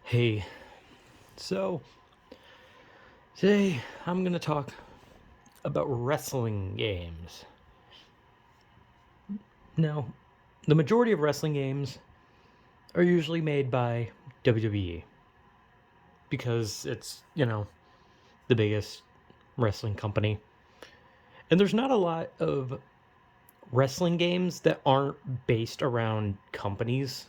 Hey, so today I'm going to talk about wrestling games. Now, the majority of wrestling games are usually made by WWE because it's the biggest wrestling company. And there's not a lot of wrestling games that aren't based around companies.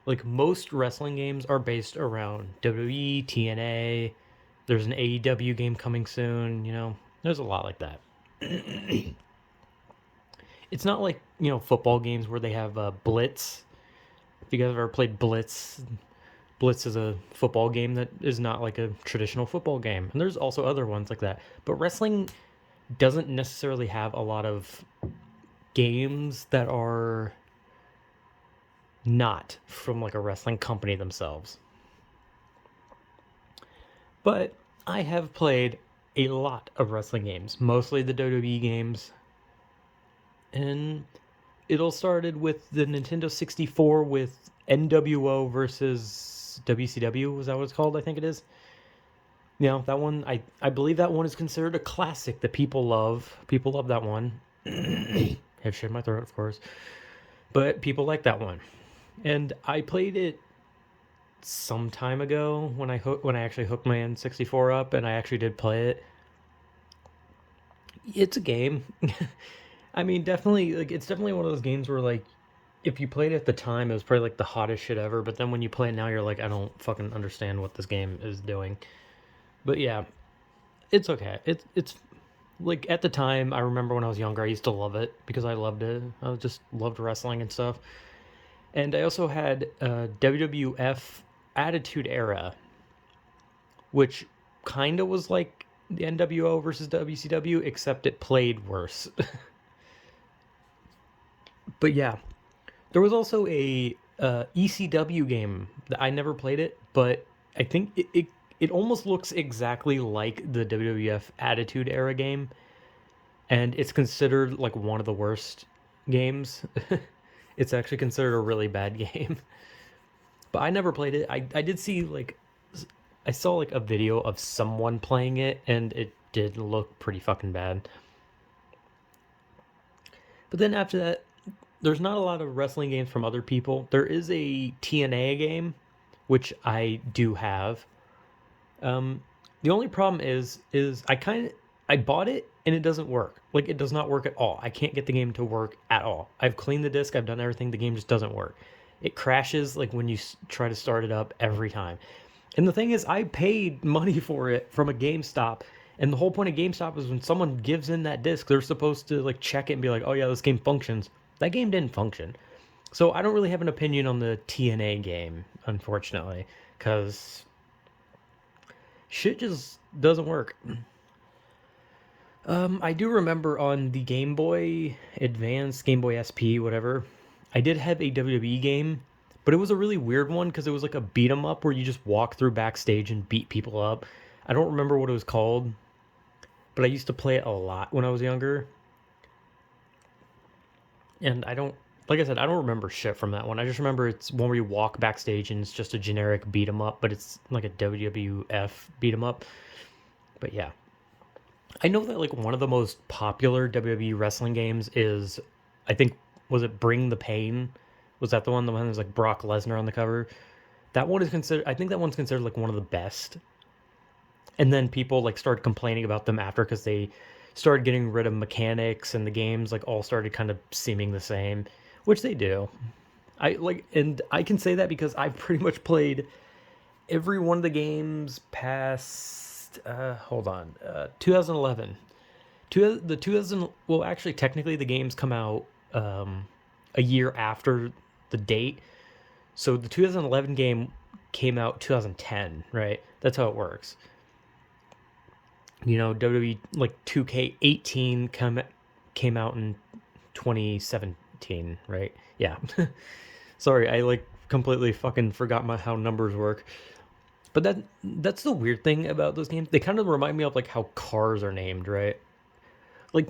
Like most wrestling games are based around WWE, TNA. There's an AEW game coming soon. There's a lot like that. It's not like football games where they have Blitz. If you guys have ever played Blitz, Blitz is a football game that is not like a traditional football game. And there's also other ones like that. But wrestling doesn't necessarily have a lot of games that are not from like a wrestling company themselves. But I have played a lot of wrestling games, mostly the WWE games. And it all started with the Nintendo 64 with NWO versus WCW. Was that what it's called? I think it is. That one, I believe that one is considered a classic that people love. People love that one. Have shit in my throat, of course. But people like that one. And I played it some time ago when I actually hooked my N64 up and I actually did play it. It's a game. I mean, definitely like it's definitely one of those games where like if you played it at the time, it was probably like the hottest shit ever. But then when you play it now, you're like, I don't fucking understand what this game is doing. But yeah, it's okay. It's like at the time, I remember when I was younger, I used to love it because I loved it. I just loved wrestling and stuff. And I also had WWF Attitude Era, which kind of was like the NWO versus WCW, except it played worse. But yeah, there was also a ECW game that I never played it, but I think it almost looks exactly like the WWF Attitude Era game, and it's considered like one of the worst games. It's actually considered a really bad game, but I never played it. I did see like I saw like a video of someone playing it, and it did look pretty fucking bad. But then after that, there's not a lot of wrestling games from other people. There is a TNA game, which I do have. The only problem is I bought it and it doesn't work. Like it does not work at all. I can't get the game to work at all. I've cleaned the disc. I've done everything. The game just doesn't work. It crashes like when you try to start it up every time. And the thing is, I paid money for it from a GameStop. And the whole point of GameStop is when someone gives in that disc, they're supposed to like check it and be like, "Oh yeah, this game functions." That game didn't function. So I don't really have an opinion on the TNA game, unfortunately, because shit just doesn't work. I do remember on the Game Boy Advance, Game Boy SP, whatever, I did have a WWE game, but it was a really weird one because it was like a beat 'em up where you just walk through backstage and beat people up. I don't remember what it was called, but I used to play it a lot when I was younger. And I don't, like I said, I don't remember shit from that one. I just remember it's one where you walk backstage and it's just a generic beat 'em up, but it's like a WWF beat 'em up. But yeah, I know that like one of the most popular WWE wrestling games is, I think, was it Bring the Pain? Was that the one that's like Brock Lesnar on the cover? That one is considered. I think that one's considered like one of the best. And then people like started complaining about them after because they started getting rid of mechanics and the games like all started kind of seeming the same, which they do. And I can say that because I've pretty much played every one of the games past. Hold on, 2011. The 2000, well, actually, technically, the games come out a year after the date. So the 2011 game came out 2010, right? That's how it works. WWE like 2K18 came out in 2017, right? Yeah. Sorry, I like completely fucking forgot how numbers work. But that's the weird thing about those games. They kind of remind me of like how cars are named, right? Like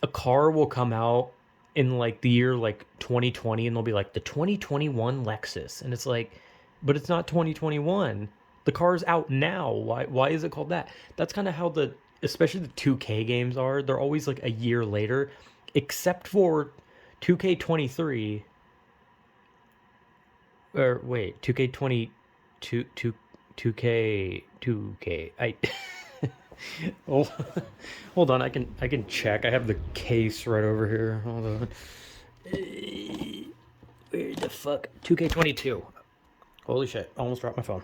a car will come out in like the year like 2020 and they'll be like the 2021 Lexus and it's like but it's not 2021. The car's out now. Why is it called that? That's kind of how especially the 2K games are. They're always like a year later, except for 2K23 or wait, 2K22 2K I oh, hold on, I can check. I have the case right over here. Hold on. Where the fuck? 2K22. Holy shit, almost dropped my phone.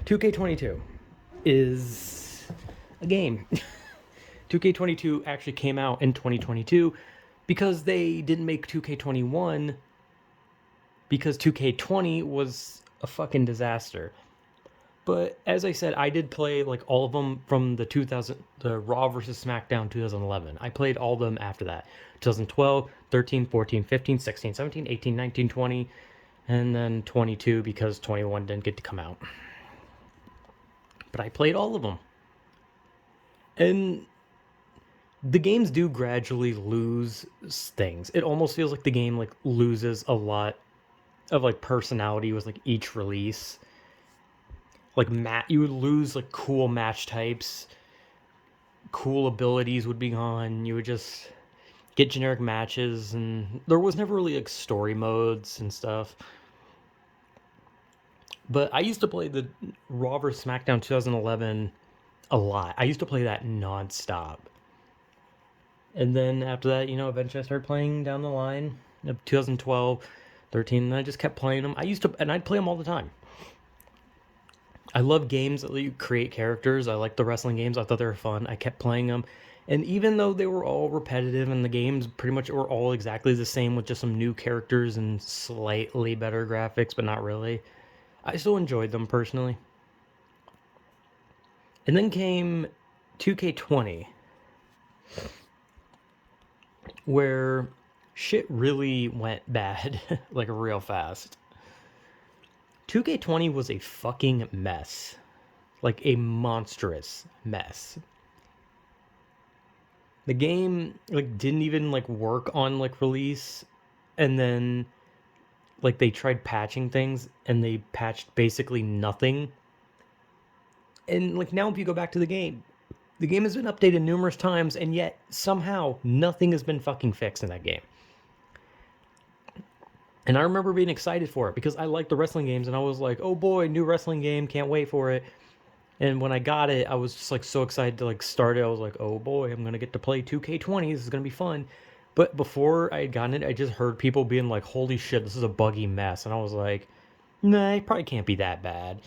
2K22 is a game. 2K22 actually came out in 2022 because they didn't make 2K21 because 2K20 was a fucking disaster. But as I said, I did play like all of them from the Raw versus SmackDown 2011. I played all of them after that. 2012, 13, 14, 15, 16, 17, 18, 19, 20, and then 22 because 21 didn't get to come out. But I played all of them. And the games do gradually lose things. It almost feels like the game like loses a lot of like personality with like each release. Like you would lose like cool match types, cool abilities would be gone. You would just get generic matches, and there was never really like story modes and stuff. But I used to play the Raw vs. SmackDown 2011 a lot. I used to play that nonstop. And then after that, eventually I started playing down the line of 2012, 13, and I just kept playing them. And I'd play them all the time. I love games that let you create characters. I like the wrestling games. I thought they were fun. I kept playing them. And even though they were all repetitive and the games pretty much were all exactly the same with just some new characters and slightly better graphics, but not really, I still enjoyed them personally. And then came 2K20, where shit really went bad, like real fast. 2K20 was a fucking mess. Like a monstrous mess. The game like didn't even like work on like release, and then like they tried patching things and they patched basically nothing. And like now if you go back to the game has been updated numerous times, and yet somehow nothing has been fucking fixed in that game. And I remember being excited for it because I like the wrestling games, and I was like, oh boy, new wrestling game, can't wait for it. And when I got it, I was just like so excited to like start it. I was like, oh boy, I'm gonna get to play 2K20. This is gonna be fun. But before I had gotten it, I just heard people being like, holy shit, this is a buggy mess. And I was like, nah, it probably can't be that bad.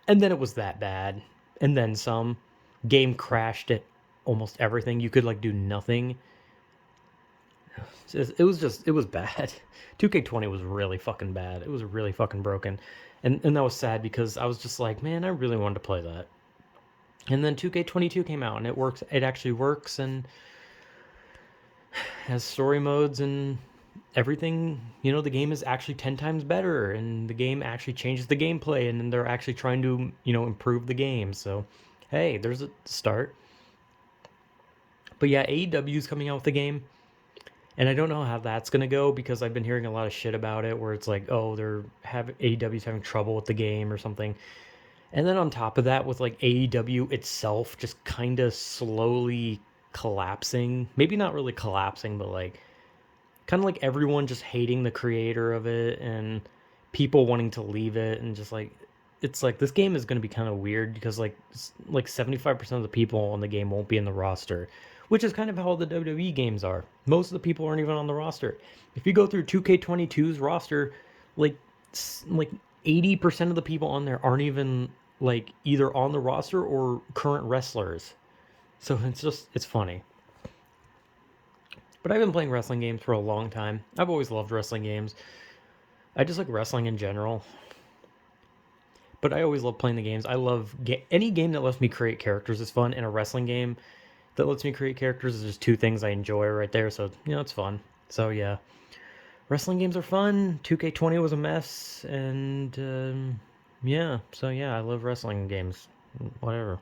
And then it was that bad. And then some. Game crashed at almost everything. You could like do nothing. It was bad. 2K20 was really fucking bad. It was really fucking broken. And that was sad because I was just like, man, I really wanted to play that. And then 2K22 came out, and it works. It actually works and has story modes and everything. The game is actually 10 times better, and the game actually changes the gameplay, and then they're actually trying to, improve the game. So, hey, there's a start. But yeah, AEW is coming out with the game. And I don't know how that's going to go because I've been hearing a lot of shit about it where it's like, oh, AEW's having trouble with the game or something. And then on top of that, with like AEW itself just kind of slowly collapsing. Maybe not really collapsing, but like kind of like everyone just hating the creator of it and people wanting to leave it, and just like it's like this game is going to be kind of weird because like 75% of the people on the game won't be in the roster, which is kind of how the WWE games are. Most of the people aren't even on the roster. If you go through 2K22's roster, like 80% of the people on there aren't even like either on the roster or current wrestlers. So it's funny. But I've been playing wrestling games for a long time. I've always loved wrestling games. I just like wrestling in general. But I always love playing the games. I love any game that lets me create characters is fun, and a wrestling game that lets me create characters is just two things I enjoy right there. So, it's fun. So, yeah. Wrestling games are fun. 2K20 was a mess. And, yeah. So, yeah, I love wrestling games. Whatever.